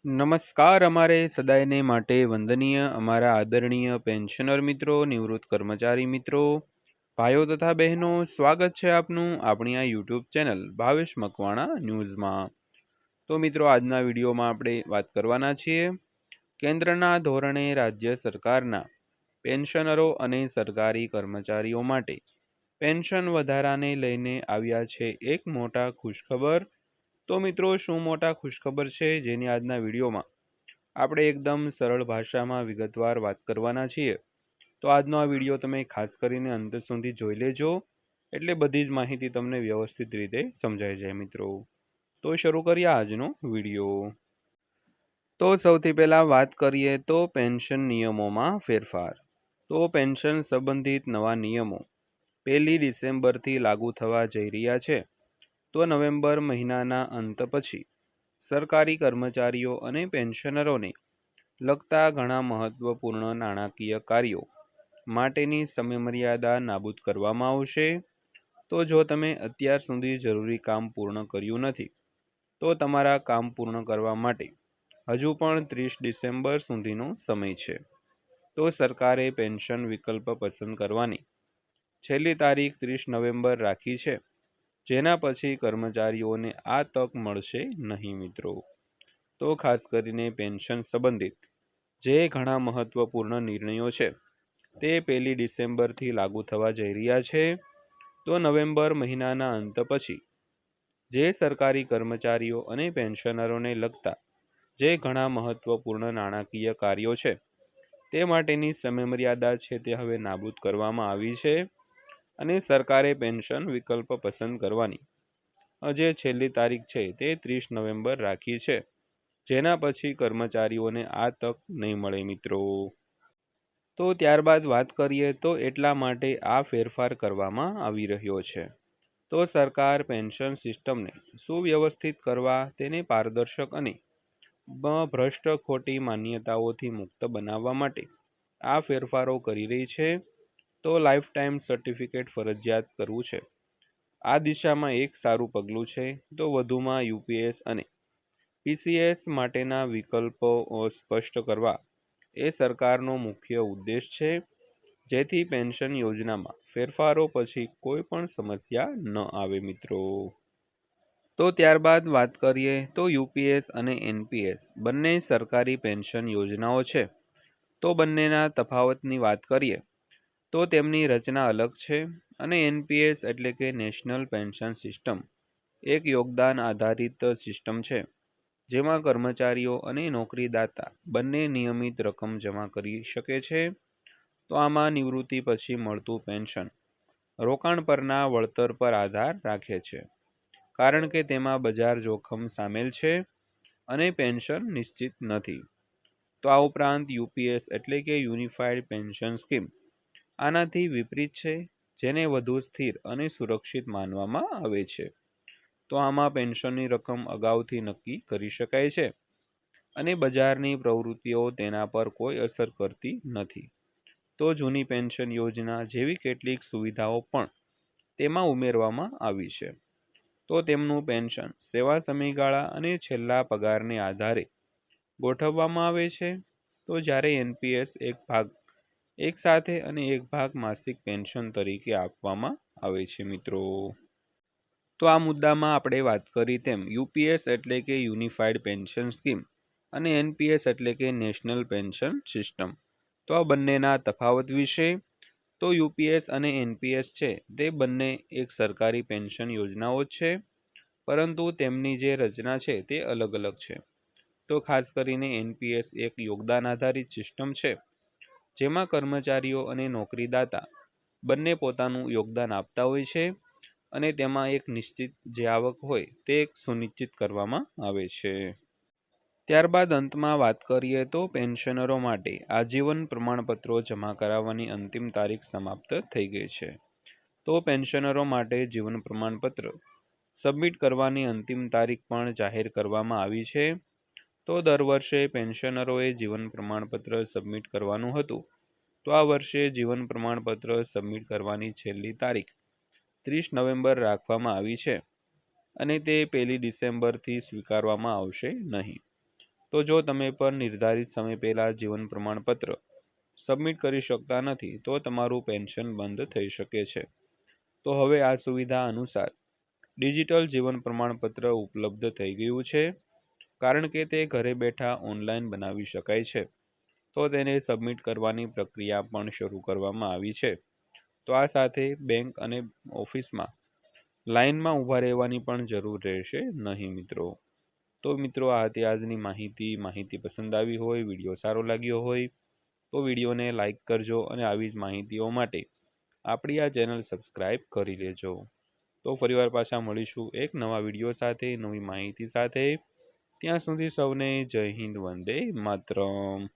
નમસ્કાર અમારે સદાયને માટે વંદનીય અમારા આદરણીય પેન્શનર મિત્રો, નિવૃત્ત કર્મચારી મિત્રો, ભાઈઓ તથા બહેનો, સ્વાગત છે આપનું આપણી આ યુટ્યુબ ચેનલ ભાવેશ મકવાણા ન્યૂઝમાં। તો મિત્રો, આજના વિડીયોમાં આપણે વાત કરવાના છીએ કેન્દ્રના ધોરણે રાજ્ય સરકારના પેન્શનરો અને સરકારી કર્મચારીઓ માટે પેન્શન વધારાને લઈને આવ્યા છે એક મોટા ખુશખબર। તો મિત્રો, શું મોટા ખુશખબર છે જેની આજના વિડીયોમાં આપણે એકદમ સરળ ભાષામાં વિગતવાર વાત કરવાના છીએ। તો આજનો આ વિડીયો તમે ખાસ કરીને અંત સુધી જોઈ લેજો, એટલે બધી જ માહિતી તમને વ્યવસ્થિત રીતે સમજાઈ જાય મિત્રો। તો શરૂ કરીએ આજનો વિડીયો। તો સૌથી પહેલાં વાત કરીએ તો પેન્શન નિયમોમાં ફેરફાર। તો પેન્શન સંબંધિત નવા નિયમો 1 ડિસેમ્બરથી લાગુ થવા જઈ રહ્યા છે। તો નવેમ્બર મહિનાના અંત પછી સરકારી કર્મચારીઓ અને પેન્શનરોને લગતા ઘણા મહત્વપૂર્ણ નાણાકીય કાર્યો માટેની સમયમર્યાદા નાબૂદ કરવામાં આવશે। તો જો તમે અત્યાર સુધી જરૂરી કામ પૂર્ણ કર્યું નથી, તો તમારા કામ પૂર્ણ કરવા માટે હજુ પણ 30 ડિસેમ્બર સુધીનો સમય છે। તો સરકારે પેન્શન વિકલ્પ પસંદ કરવાની છેલ્લી તારીખ 30 નવેમ્બર રાખી છે, જેના પછી કર્મચારીઓને આ તક મળશે નહીં મિત્રો। તો ખાસ કરીને પેન્શન સંબંધિત જે ઘણા મહત્વપૂર્ણ નિર્ણયો છે તે 1 ડિસેમ્બરથી લાગુ થવા જઈ રહ્યા છે। તો નવેમ્બર મહિનાના અંત પછી જે સરકારી કર્મચારીઓ અને પેન્શનરોને લગતા જે ઘણા મહત્વપૂર્ણ નાણાકીય કાર્યો છે તે માટેની સમયમર્યાદા છે તે હવે નાબૂદ કરવામાં આવી છે, અને સરકારે પેન્શન વિકલ્પ પસંદ કરવાની જે છેલ્લી તારીખ છે તે 30 નવેમ્બર રાખી છે, જેના પછી કર્મચારીઓને આ તક નહીં મળે મિત્રો। તો ત્યારબાદ વાત કરીએ તો એટલા માટે આ ફેરફાર કરવામાં આવી રહ્યો છે। તો સરકાર પેન્શન સિસ્ટમને સુવ્યવસ્થિત કરવા, તેને પારદર્શક અને ભ્રષ્ટ ખોટી માન્યતાઓથી મુક્ત બનાવવા માટે આ ફેરફારો કરી રહી છે। તો લાઈફ ટાઈમ સર્ટિફિકેટ ફરજિયાત કરવું છે આ દિશામાં એક સારું પગલું છે। તો વધુમાં યુપીએસ અને પીસીએસ માટેના વિકલ્પો સ્પષ્ટ કરવા એ સરકારનો મુખ્ય ઉદ્દેશ છે, જેથી પેન્શન યોજનામાં ફેરફારો પછી કોઈ પણ સમસ્યા ન આવે મિત્રો। તો ત્યારબાદ વાત કરીએ તો યુપીએસ અને એનપીએસ બંને સરકારી પેન્શન યોજનાઓ છે। તો બંનેના તફાવતની વાત કરીએ તો તેમની રચના અલગ છે, અને એનપીએસ એટલે કે નેશનલ પેન્શન સિસ્ટમ એક યોગદાન આધારિત સિસ્ટમ છે, જેમાં કર્મચારીઓ અને નોકરીદાતા બંને નિયમિત રકમ જમા કરી શકે છે। તો આમાં નિવૃત્તિ પછી મળતું પેન્શન રોકાણ પરના વળતર પર આધાર રાખે છે, કારણ કે તેમાં બજાર જોખમ સામેલ છે અને પેન્શન નિશ્ચિત નથી। તો આ ઉપરાંત યુપીએસ એટલે કે યુનિફાઈડ પેન્શન સ્કીમ આનાથી વિપરીત છે, જેને વધુ સ્થિર અને સુરક્ષિત માનવામાં આવે છે। તો આમાં પેન્શનની રકમ અગાઉથી નક્કી કરી શકાય છે, અને બજારની પ્રવૃત્તિઓ તેના પર કોઈ અસર કરતી નથી। તો જૂની પેન્શન યોજના જેવી કેટલીક સુવિધાઓ પણ તેમાં ઉમેરવામાં આવી છે। તો તેમનું પેન્શન સેવા સમયગાળા અને છેલ્લા પગારને આધારે ગોઠવવામાં આવે છે। તો જ્યારે એનપીએસ એક સાથે અને એક ભાગ માસિક પેન્શન તરીકે આપવામાં આવે છે મિત્રો। તો આ મુદ્દામાં આપણે વાત કરી તેમ યુપીએસ એટલે કે યુનિફાઈડ પેન્શન સ્કીમ અને એનપીએસ એટલે કે નેશનલ પેન્શન સિસ્ટમ, તો આ બંનેના તફાવત વિશે। તો યુપીએસ અને એનપીએસ છે તે બંને એક સરકારી પેન્શન યોજનાઓ છે, પરંતુ તેમની જે રચના છે તે અલગ અલગ છે। તો ખાસ કરીને એનપીએસ એક યોગદાન આધારિત સિસ્ટમ છે, જેમાં કર્મચારીઓ અને નોકરીદાતા બંને પોતાનું યોગદાન આપતા હોય છે, અને તેમાં એક નિશ્ચિત જે આવક હોય તે સુનિશ્ચિત કરવામાં આવે છે। ત્યારબાદ અંતમાં વાત કરીએ તો પેન્શનરો માટે આજીવન પ્રમાણપત્રો જમા કરાવવાની અંતિમ તારીખ સમાપ્ત થઈ ગઈ છે। તો પેન્શનરો માટે જીવન પ્રમાણપત્ર સબમિટ કરવાની અંતિમ તારીખ પણ જાહેર કરવામાં આવી છે। તો દર વર્ષે પેન્શનરોએ જીવન પ્રમાણપત્ર સબમિટ કરવાનું હતું, તો આ વર્ષે જીવન પ્રમાણપત્ર સબમિટ કરવાની છેલ્લી તારીખ 30 નવેમ્બર રાખવામાં આવી છે, અને તે 1 ડિસેમ્બરથી સ્વીકારવામાં આવશે નહીં। તો જો તમે પણ નિર્ધારિત સમય પહેલાં જીવન પ્રમાણપત્ર સબમિટ કરી શકતા નથી તો તમારું પેન્શન બંધ થઈ શકે છે. તો હવે આ સુવિધા અનુસાર ડિજિટલ જીવન પ્રમાણપત્ર ઉપલબ્ધ થઈ ગયું છે, કારણ કે તે ઘરે બેઠા ઓનલાઈન બનાવી શકાય છે. તો તેને સબમિટ કરવાની પ્રક્રિયા પણ શરૂ કરવામાં આવી છે. તો આ સાથે બેંક અને ઓફિસમાં લાઇનમાં ઊભા રહેવાની પણ જરૂર રહેશે નહીં મિત્રો. તો મિત્રો, આ હતી આજની માહિતી પસંદ આવી હોય, વિડીયો સારો લાગ્યો હોય તો વિડીયોને લાઈક કરજો અને આવી જ માહિતીઓ માટે આપણી આ ચેનલ સબસ્ક્રાઈબ કરી લેજો. તો ફરીવાર પાછા મળીશું એક નવા વિડીયો સાથે, નવી માહિતી સાથે. ત્યાં સુધી સૌને જય હિન્દ, વંદે માતરમ.